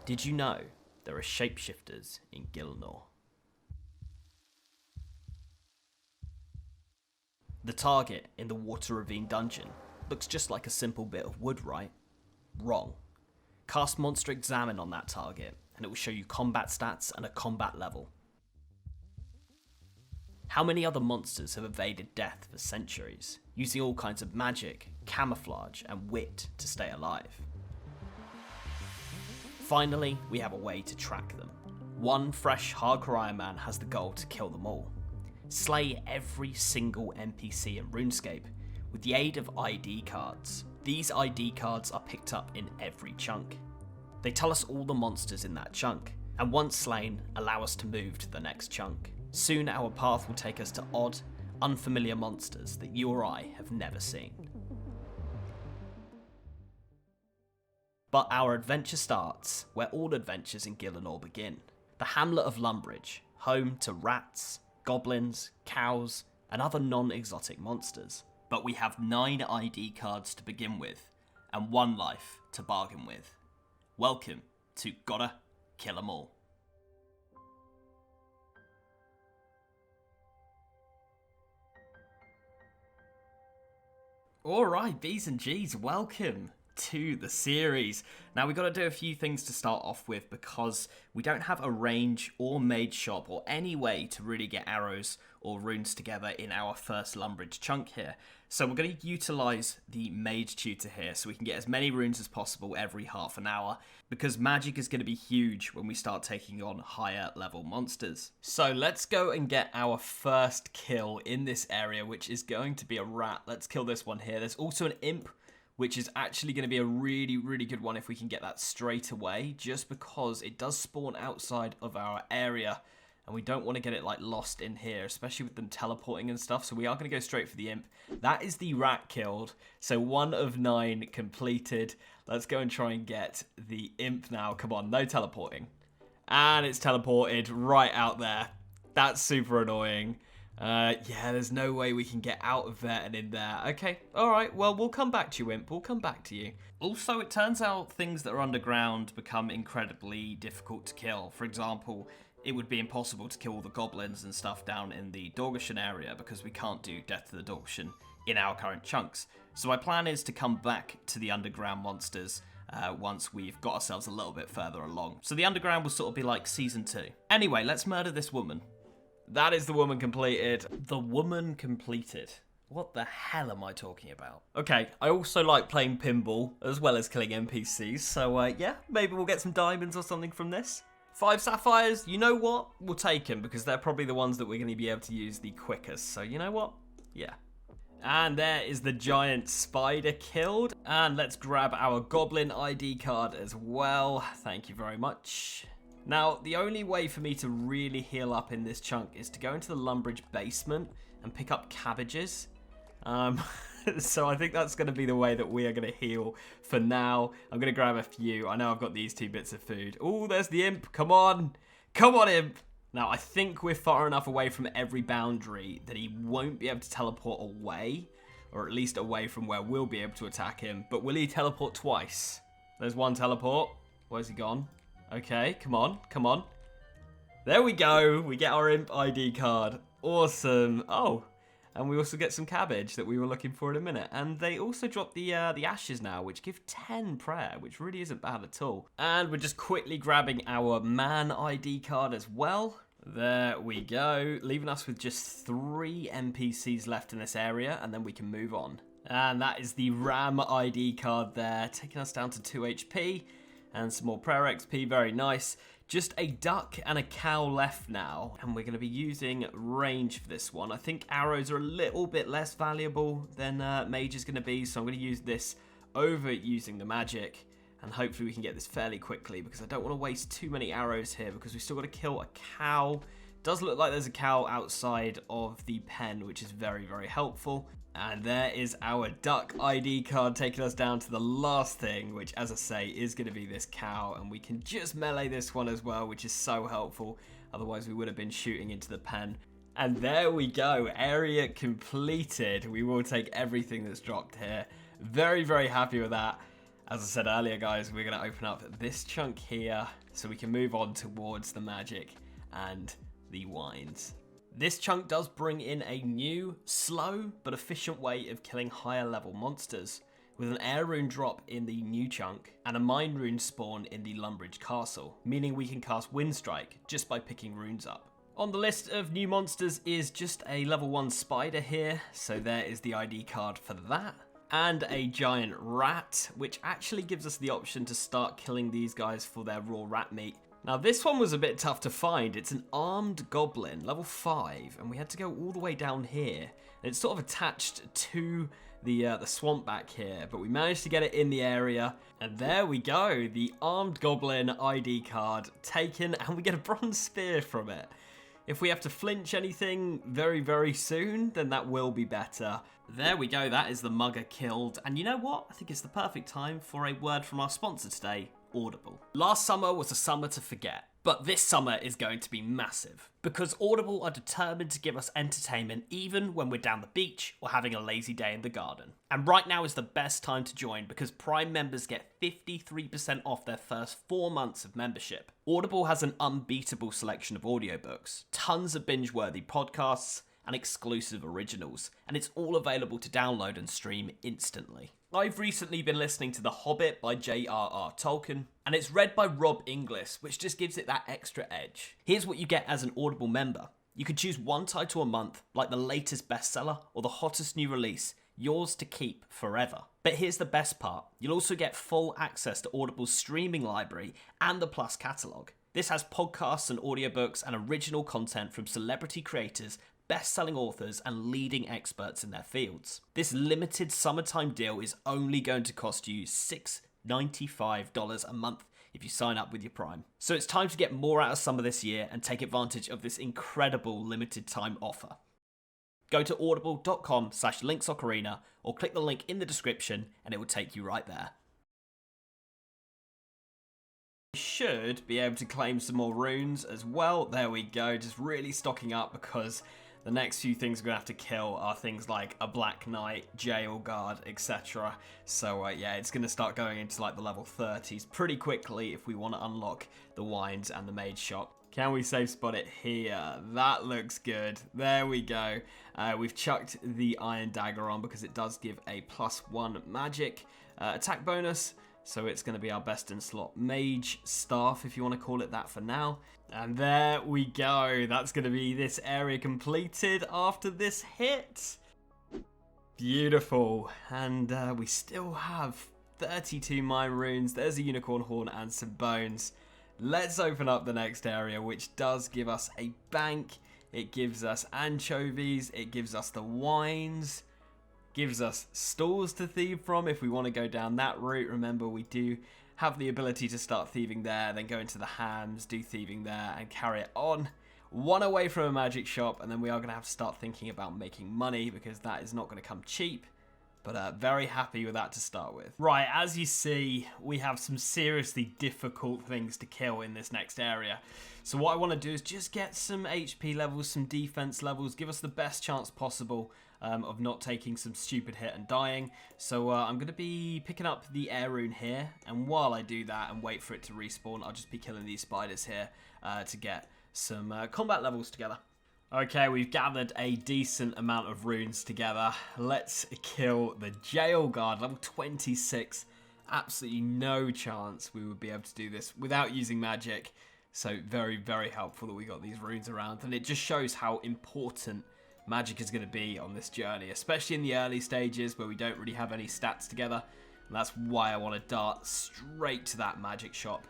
Did you know there are shapeshifters in Gilnor? The target in the Water Ravine dungeon looks just like a simple bit of wood, right? Wrong. Cast Monster Examine on that target and it will show you combat stats and a combat level. How many other monsters have evaded death for centuries, using all kinds of magic, camouflage and wit to stay alive? Finally, we have a way to track them. One fresh hardcore Iron Man has the goal to kill them all. Slay every single NPC in RuneScape with the aid of ID cards. These ID cards are picked up in every chunk. They tell us all the monsters in that chunk, and once slain, allow us to move to the next chunk. Soon our path will take us to odd, unfamiliar monsters that you or I have never seen. But our adventure starts where all adventures in Gilnor begin. The hamlet of Lumbridge, home to rats, goblins, cows, and other non-exotic monsters. But we have 9 ID cards to begin with, and 1 life to bargain with. Welcome to Gotta Kill 'Em All. Alright, B's and G's, welcome to the series. Now we've got to do a few things to start off with because we don't have a range or mage shop or any way to really get arrows or runes together in our first Lumbridge chunk here. So we're going to utilise the mage tutor here so we can get as many runes as possible every half an hour because magic is going to be huge when we start taking on higher level monsters. So let's go and get our first kill in this area, which is going to be a rat. Let's kill this one here. There's also an imp, which is actually going to be a really good one if we can get that straight away, just because it does spawn outside of our area, and we don't want to get it like lost in here, especially with them teleporting and stuff, so we are going to go straight for the imp. That is the rat killed, so 1 of 9 completed. Let's go and try and get the imp now. Come on, no teleporting. And it's teleported right out there. That's super annoying. Yeah, there's no way we can get out of there and in there. Okay, alright, well, we'll come back to you, Imp. We'll come back to you. Also, it turns out things that are underground become incredibly difficult to kill. For example, it would be impossible to kill all the goblins and stuff down in the Dorgashan area because we can't do Death to the Dorgashan in our current chunks. So my plan is to come back to the underground monsters once we've got ourselves a little bit further along. So the underground will sort of be like Season 2. Anyway, let's murder this woman. That is the woman completed. The woman completed. What the hell am I talking about? Okay, I also like playing pinball as well as killing NPCs, so yeah, maybe we'll get some diamonds or something from this. 5 sapphires, you know what? We'll take them because they're probably the ones that we're going to be able to use the quickest, so you know what? Yeah. And there is the giant spider killed. And let's grab our goblin ID card as well. Thank you very much. Now, the only way for me to really heal up in this chunk is to go into the Lumbridge basement and pick up cabbages. So I think that's going to be the way that we are going to heal for now. I'm going to grab a few. I know I've got these 2 bits of food. Oh, there's the imp. Come on. Come on, imp. Now, I think we're far enough away from every boundary that he won't be able to teleport away, or at least away from where we'll be able to attack him. But will he teleport twice? There's 1 teleport. Where's he gone? Okay, come on, come on. There we go. We get our imp ID card. Awesome. Oh, and we also get some cabbage that we were looking for in a minute. And they also drop the ashes now, which give 10 prayer, which really isn't bad at all. And we're just quickly grabbing our man ID card as well. There we go, leaving us with just 3 NPCs left in this area, and then we can move on. And that is the Ram ID card there, taking us down to 2 HP. And some more prayer XP, very nice. Just a duck and a cow left now. And we're going to be using range for this one. I think arrows are a little bit less valuable than mage is going to be. So I'm going to use this over using the magic. And hopefully we can get this fairly quickly because I don't want to waste too many arrows here because we've still got to kill a cow. Does look like there's a cow outside of the pen, which is very helpful. And there is our duck ID card taking us down to the last thing, which, as I say, is going to be this cow. And we can just melee this one as well, which is so helpful. Otherwise, we would have been shooting into the pen. And there we go. Area completed. We will take everything that's dropped here. Very happy with that. As I said earlier, guys, we're going to open up this chunk here so we can move on towards the magic and the wines. This chunk does bring in a new, slow, but efficient way of killing higher level monsters, with an air rune drop in the new chunk and a mine rune spawn in the Lumbridge Castle, meaning we can cast Wind Strike just by picking runes up. On the list of new monsters is just a level 1 spider here, so there is the ID card for that. And a giant rat, which actually gives us the option to start killing these guys for their raw rat meat. Now this one was a bit tough to find. It's an armed goblin, level 5, and we had to go all the way down here. And it's sort of attached to the swamp back here, but we managed to get it in the area. And there we go, the armed goblin ID card taken, and we get a bronze spear from it. If we have to flinch anything very, very soon, then that will be better. There we go, that is the mugger killed. And you know what? I think it's the perfect time for a word from our sponsor today, Audible. Last summer was a summer to forget, but this summer is going to be massive because Audible are determined to give us entertainment even when we're down the beach or having a lazy day in the garden. And right now is the best time to join because Prime members get 53% off their first 4 months of membership. Audible has an unbeatable selection of audiobooks, tons of binge-worthy podcasts, and exclusive originals, and it's all available to download and stream instantly. I've recently been listening to The Hobbit by J.R.R. Tolkien, and it's read by Rob Inglis, which just gives it that extra edge. Here's what you get as an Audible member. You can choose one title a month, like the latest bestseller or the hottest new release, yours to keep forever. But here's the best part. You'll also get full access to Audible's streaming library and the Plus catalogue. This has podcasts and audiobooks and original content from celebrity creators, best-selling authors, and leading experts in their fields. This limited summertime deal is only going to cost you $6.95 a month if you sign up with your Prime. So it's time to get more out of summer this year and take advantage of this incredible limited time offer. Go to audible.com/Linksocarina or click the link in the description and it will take you right there. Should be able to claim some more runes as well. There we go, just really stocking up because the next few things we're going to have to kill are things like a Black Knight, Jail Guard, etc. So yeah, it's going to start going into like the level 30s pretty quickly if we want to unlock the wines and the mage shop. Can we safe spot it here? That looks good. There we go. We've chucked the Iron Dagger on because it does give a +1 magic attack bonus. So it's going to be our best in slot mage staff, if you want to call it that for now. And there we go. That's going to be this area completed after this hit. Beautiful. And we still have 32 mine runes. There's a unicorn horn and some bones. Let's open up the next area, which does give us a bank. It gives us anchovies. It gives us the wines. Gives us stalls to thieve from if we want to go down that route. Remember, we do have the ability to start thieving there, then go into the hams, do thieving there, and carry it on. One away from a magic shop, and then we are going to have to start thinking about making money because that is not going to come cheap. But very happy with that to start with. Right, as you see, we have some seriously difficult things to kill in this next area. So what I want to do is just get some HP levels, some defense levels, give us the best chance possible of not taking some stupid hit and dying. So I'm going to be picking up the air rune here, and while I do that and wait for it to respawn, I'll just be killing these spiders here to get some combat levels together. Okay, we've gathered a decent amount of runes together. Let's kill the Jail Guard, level 26. Absolutely no chance we would be able to do this without using magic. So very, very helpful that we got these runes around, and it just shows how important magic is going to be on this journey, especially in the early stages where we don't really have any stats together. And that's why I want to dart straight to that magic shop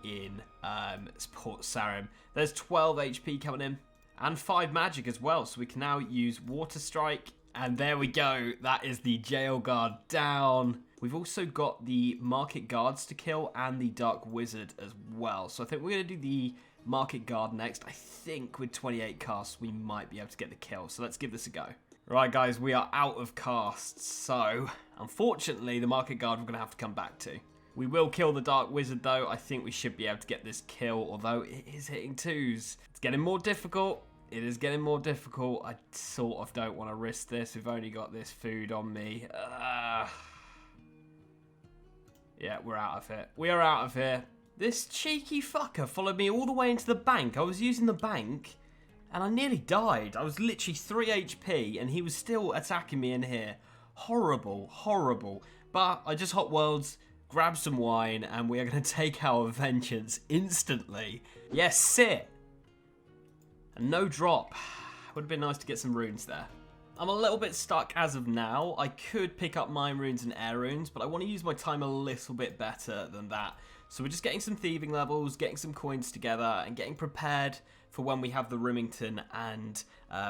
in Port Sarim. There's 12 HP coming in and 5 magic as well, so we can now use Water Strike. And there we go, that is the Jail Guard down. We've also got the Market Guards to kill and the Dark Wizard as well. So I think we're going to do the Market Guard next. I think with 28 casts, we might be able to get the kill. So let's give this a go. Right, guys, we are out of casts. So, unfortunately, the Market Guard we're going to have to come back to. We will kill the Dark Wizard, though. I think we should be able to get this kill, although it is hitting 2s. It's getting more difficult. It is getting more difficult. I sort of don't want to risk this. We've only got this food on me. Yeah, we're out of here. We are out of here. This cheeky fucker followed me all the way into the bank. I was using the bank, and I nearly died. I was literally 3 HP, and he was still attacking me in here. Horrible, horrible. But I just hot worlds, grab some wine, and we are going to take our vengeance instantly. Yes, sit. And no drop. Would have been nice to get some runes there. I'm a little bit stuck as of now. I could pick up mine runes and air runes, but I want to use my time a little bit better than that. So we're just getting some thieving levels, getting some coins together, and getting prepared for when we have the Rimington and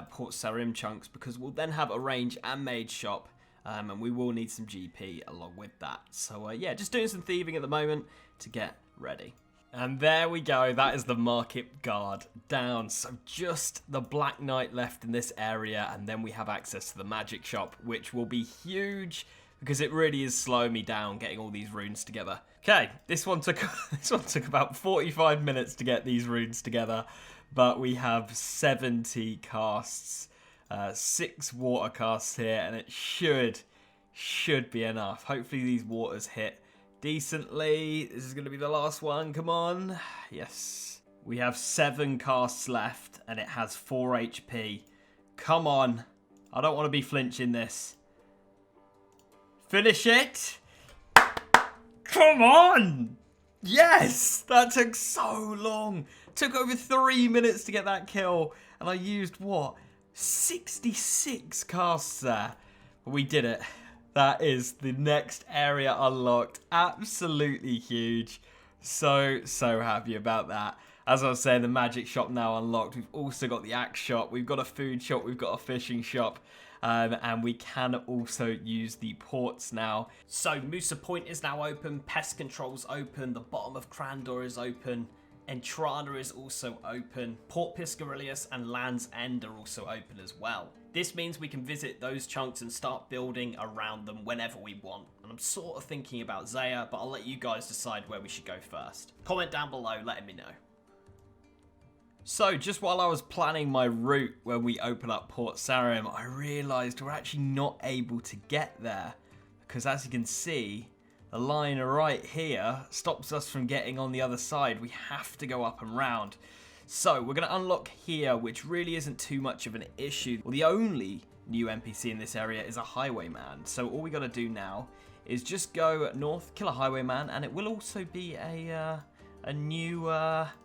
Port Sarim chunks, because we'll then have a range and mage shop, and we will need some GP along with that. So yeah, just doing some thieving at the moment to get ready. And there we go, that is the market guard down. So just the Black Knight left in this area, and then we have access to the magic shop, which will be huge because it really is slowing me down getting all these runes together. Okay, this one took about 45 minutes to get these runes together, but we have 70 casts, 6 water casts here, and it should be enough. Hopefully these waters hit decently. This is going to be the last one. Come on. Yes. We have 7 casts left, and it has 4 HP. Come on. I don't want to be flinching this. Finish it. Come on. Yes. That took so long. Took over 3 minutes to get that kill, and I used, what, 66 casts there. But we did it. That is the next area unlocked. Absolutely huge. So happy about that. As I was saying, the magic shop now unlocked. We've also got the axe shop. We've got a food shop. We've got a fishing shop. And we can also use the ports now. So Musa Point is now open. Pest Control's open. The bottom of Crandor is open. Entrana is also open. Port Piscarilius and Land's End are also open as well. This means we can visit those chunks and start building around them whenever we want. And I'm sort of thinking about Zaya, but I'll let you guys decide where we should go first. Comment down below letting me know. So just while I was planning my route when we open up Port Sarim, I realised we're actually not able to get there. Because as you can see, the line right here stops us from getting on the other side. We have to go up and round. So we're going to unlock here, which really isn't too much of an issue. Well, the only new NPC in this area is a highwayman. So all we got to do now is just go north, kill a highwayman, and it will also be a new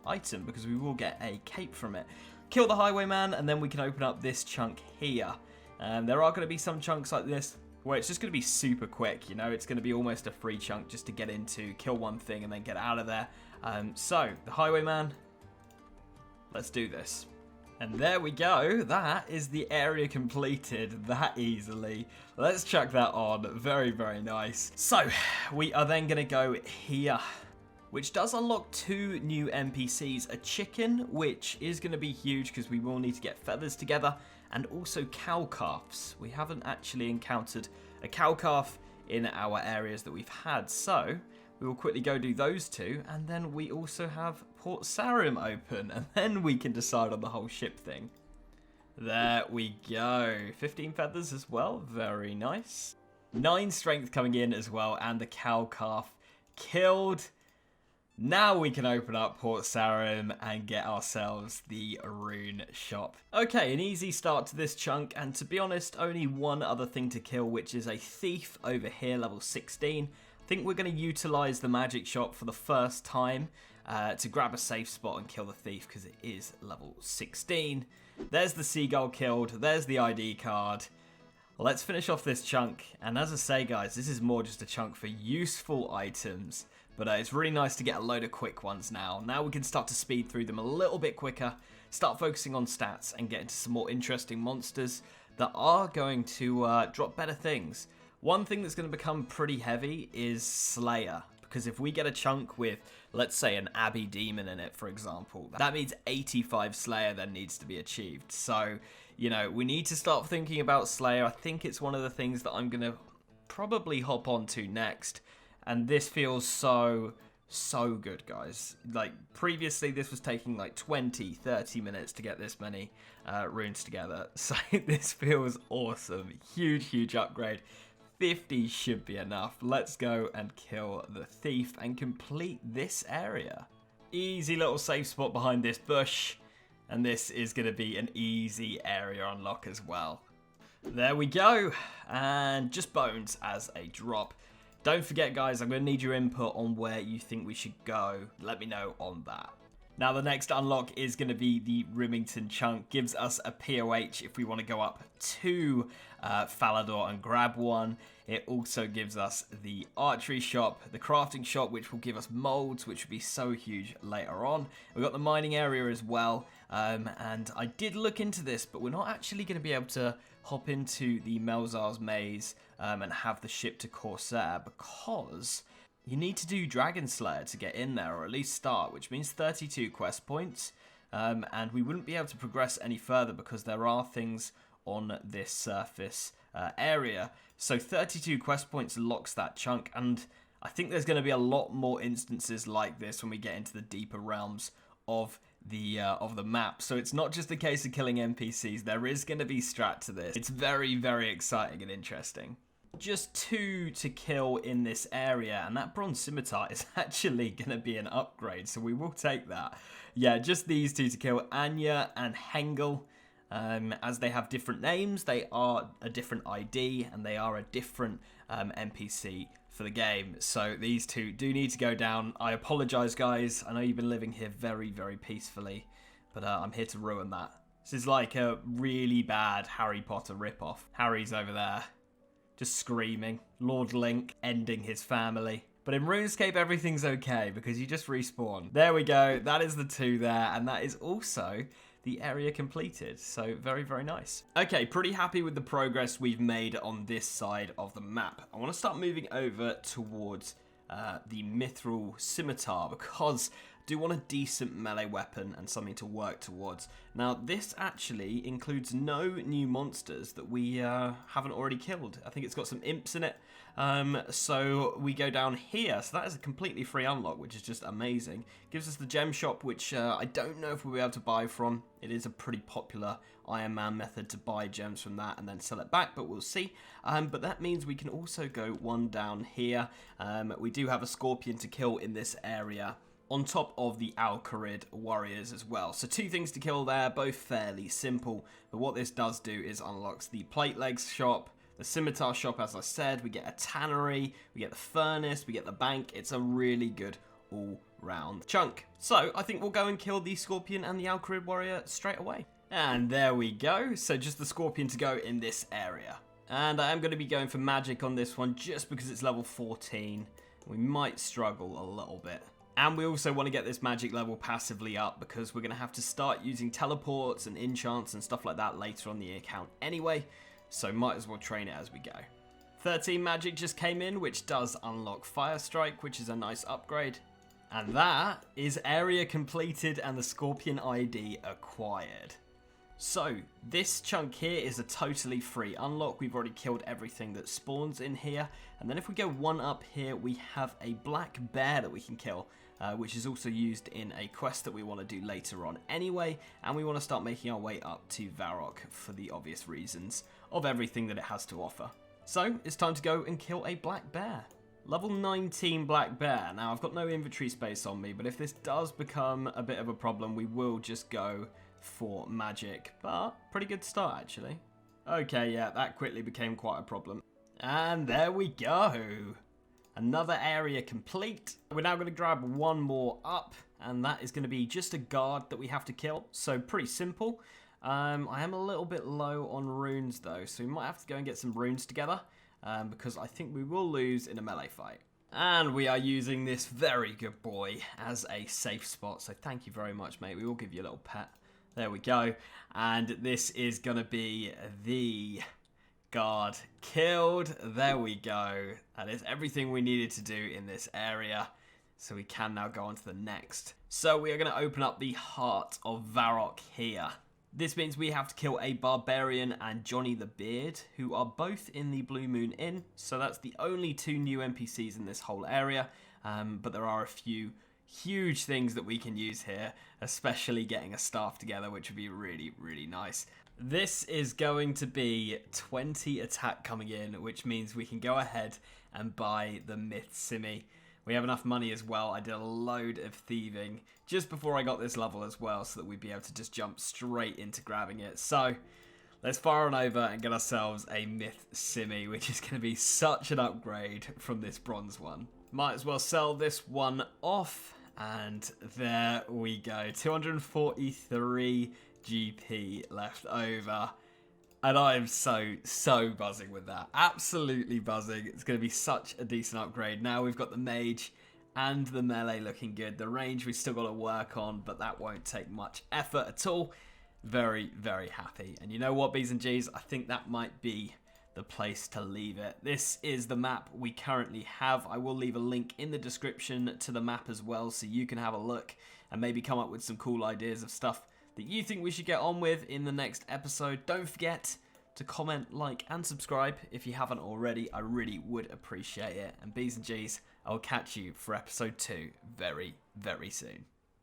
item because we will get a cape from it. Kill the highwayman, and then we can open up this chunk here. And there are going to be some chunks like this where it's just going to be super quick, you know, it's going to be almost a free chunk just to get into, kill one thing, and then get out of there. So the highwayman. Let's do this. And there we go. That is the area completed that easily. Let's chuck that on. Very, very nice. So, we are then going to go here, which does unlock 2 new NPCs. A chicken, which is going to be huge because we will need to get feathers together, and also cow calves. We haven't actually encountered a cow calf in our areas that we've had. So, we will quickly go do those 2, and then we also have Port Sarim open, and then we can decide on the whole ship thing. There we go. 15 feathers as well. Very nice. 9 strength coming in as well, and the cow calf killed. Now we can open up Port Sarim and get ourselves the rune shop. Okay, an easy start to this chunk, and to be honest, only one other thing to kill, which is a thief over here, level 16. I think we're going to utilize the magic shop for the first time to grab a safe spot and kill the thief because it is level 16. There's the seagull killed. There's the ID card. Let's finish off this chunk. And as I say, guys, this is more just a chunk for useful items. But it's really nice to get a load of quick ones now. Now we can start to speed through them a little bit quicker, start focusing on stats, and get into some more interesting monsters that are going to drop better things. One thing that's going to become pretty heavy is Slayer, because if we get a chunk with, let's say, an Abbey Demon in it, for example, that means 85 Slayer then needs to be achieved. So, you know, we need to start thinking about Slayer. I think it's one of the things that I'm going to probably hop onto next, and this feels so good, guys. Like, previously this was taking like 20-30 minutes to get this many runes together, so this feels awesome. Huge upgrade. 50 should be enough. Let's go and kill the thief and complete this area. Easy little safe spot behind this bush. And this is going to be an easy area unlock as well. There we go. And just bones as a drop. Don't forget, guys, I'm going to need your input on where you think we should go. Let me know on that. Now, the next unlock is going to be the Rimington chunk. Gives us a POH if we want to go up to Falador and grab one. It also gives us the archery shop, the crafting shop, which will give us molds, which will be so huge later on. We've got the mining area as well. And I did look into this, but we're not actually going to be able to hop into the Melzar's maze and have the ship to Corsair because you need to do Dragon Slayer to get in there, or at least start, which means 32 quest points. And we wouldn't be able to progress any further because there are things on this surface area. So 32 quest points locks that chunk, and I think there's going to be a lot more instances like this when we get into the deeper realms of the map. So it's not just a case of killing NPCs. There is going to be strat to this. It's very, very exciting and interesting. Just 2 to kill in this area, and that bronze scimitar is actually going to be an upgrade, so we will take that. Yeah, just these 2 to kill, Anya and Hengel. As they have different names, they are a different ID, and they are a different NPC for the game. So these 2 do need to go down. I apologise, guys. I know you've been living here very, very peacefully, but I'm here to ruin that. This is like a really bad Harry Potter ripoff. Harry's over there, just screaming. Lord Link ending his family. But in RuneScape, everything's okay because you just respawn. There we go. That is the 2 there, and that is also the area completed. So very, very nice. Okay, pretty happy with the progress we've made on this side of the map. I want to start moving over towards the Mithril Scimitar because I do want a decent melee weapon and something to work towards. Now, this actually includes no new monsters that we haven't already killed. I think it's got some imps in it. So we go down here. So that is a completely free unlock, which is just amazing. Gives us the gem shop, which I don't know if we'll be able to buy from. It is a pretty popular Iron Man method to buy gems from that and then sell it back, but we'll see. But that means we can also go one down here. We do have a scorpion to kill in this area, on top of the Alcarid warriors as well. So 2 things to kill there, both fairly simple. But what this does do is unlocks the plate legs shop, the scimitar shop, as I said. We get a tannery, we get the furnace, we get the bank. It's a really good all-round chunk. So I think we'll go and kill the scorpion and the Alcarid warrior straight away. And there we go. So just the scorpion to go in this area. And I am going to be going for magic on this one just because it's level 14. We might struggle a little bit. And we also want to get this magic level passively up because we're going to have to start using teleports and enchants and stuff like that later on the account anyway. So might as well train it as we go. 13 magic just came in, which does unlock Fire Strike, which is a nice upgrade. And that is area completed and the Scorpion ID acquired. So this chunk here is a totally free unlock. We've already killed everything that spawns in here. And then if we go one up here, we have a black bear that we can kill, which is also used in a quest that we want to do later on anyway. And we want to start making our way up to Varrock for the obvious reasons of everything that it has to offer. So it's time to go and kill a black bear. Level 19 black bear. Now I've got no inventory space on me, but if this does become a bit of a problem, we will just go for magic. But pretty good start actually. Okay, yeah, that quickly became quite a problem. And there we go. Another area complete. We're now going to grab one more up, and that is going to be just a guard that we have to kill. So pretty simple. I am a little bit low on runes though, so we might have to go and get some runes together, because I think we will lose in a melee fight. And we are using this very good boy as a safe spot, so thank you very much, mate. We will give you a little pet. There we go. And this is going to be the guard killed. There we go. That is everything we needed to do in this area. So we can now go on to the next. So we are going to open up the heart of Varrock here. This means we have to kill a barbarian and Johnny the Beard, who are both in the Blue Moon Inn. So that's the only 2 new NPCs in this whole area. But there are a few huge things that we can use here, especially getting a staff together, which would be really, really nice. This is going to be 20 attack coming in, which means we can go ahead and buy the Myth Simi. We have enough money as well. I did a load of thieving just before I got this level as well, so that we'd be able to just jump straight into grabbing it. So let's fire on over and get ourselves a Myth Simi, which is going to be such an upgrade from this bronze one. Might as well sell this one off, and there we go. 243 GP left over. And I am so buzzing with that. Absolutely buzzing. It's going to be such a decent upgrade. Now we've got the mage and the melee looking good. The range we've still got to work on, but that won't take much effort at all. Very, very happy. And you know what, B's and G's? I think that might be the place to leave it. This is the map we currently have. I will leave a link in the description to the map as well, so you can have a look and maybe come up with some cool ideas of stuff that you think we should get on with in the next episode. Don't forget to comment, like, and subscribe if you haven't already. I really would appreciate it. And B's and G's, I'll catch you for episode 2 very, very soon.